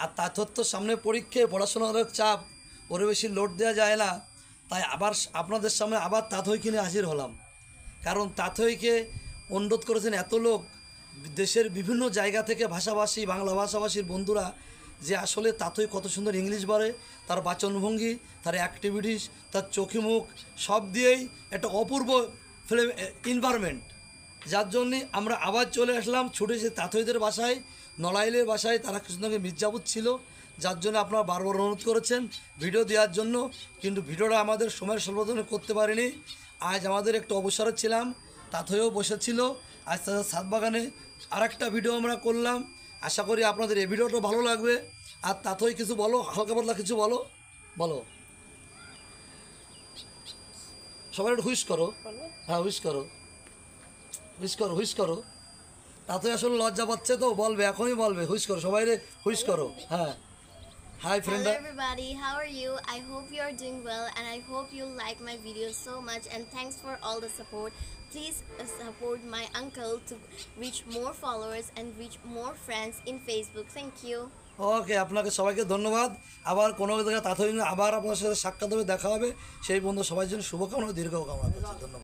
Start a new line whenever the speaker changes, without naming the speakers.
আর তাথর সামনে পরীক্ষায় পড়াশোনার চাপ, ওরে বেশি লোড দেওয়া যায় না, তাই আবার আপনাদের সামনে আবার তাঁতইকে নিয়ে হাজির হলাম। কারণ তাঁতইকে অনুরোধ করেছেন এত লোক, দেশের বিভিন্ন জায়গা থেকে ভাষাভাষী, বাংলা ভাষাভাষীর বন্ধুরা, যে আসলে তাঁতই কত সুন্দর ইংলিশ বলে, তার বাচনভঙ্গি, তার অ্যাক্টিভিটিস, তার চোখে মুখ সব দিয়েই একটা অপূর্ব ফিল্ম এনভায়রনমেন্ট, যার জন্যে আমরা আবার চলে আসলাম ছুটে যে তাঁতইদের বাসায়, নড়াইলের বাসায়। তারা কৃষ্ণকে মির্জাপুর ছিল, যার জন্য আপনারা বারবার অনুরোধ করেছেন ভিডিও দেওয়ার জন্য, কিন্তু ভিডিওটা আমাদের সময়ের স্বল্পতায় করতে পারিনি। আজ আমাদের একটু অবসরে ছিলাম, তাঁতইও বসেছিল, আজ তাদের ছাদ বাগানে আরেকটা ভিডিও আমরা করলাম। আশা করি আপনাদের এই ভিডিওটা ভালো লাগবে। আর তাঁতই কিছু বলো, হালকা পাতলা কিছু বলো, বলো সবাই একটু হুইস করো, হ্যাঁ হুইস করো, হুইস করো, হুইস করো। তাতে আসলে লজ্জা পাচ্ছে তো, বলবে এখনই বলবে, হুইস করো সবাই রে, হুইস করো। হ্যাঁ, hi friend.
Hello everybody, how are you? I hope you are doing well and I hope you like my videos so much, and thanks for all the support. Please support my uncle to reach more followers and reach more friends in Facebook. Thank you.
ওকে, আপনাকে সবাইকে ধন্যবাদ। আবার কোনো জায়গায় তাৎক্ষণিক আবার আপনার সাথে সাক্ষাৎ হবে, দেখা হবে। সেই বন্ধু সবাই জন্য শুভকামনা, দীর্ঘ কামনা করছি। ধন্যবাদ।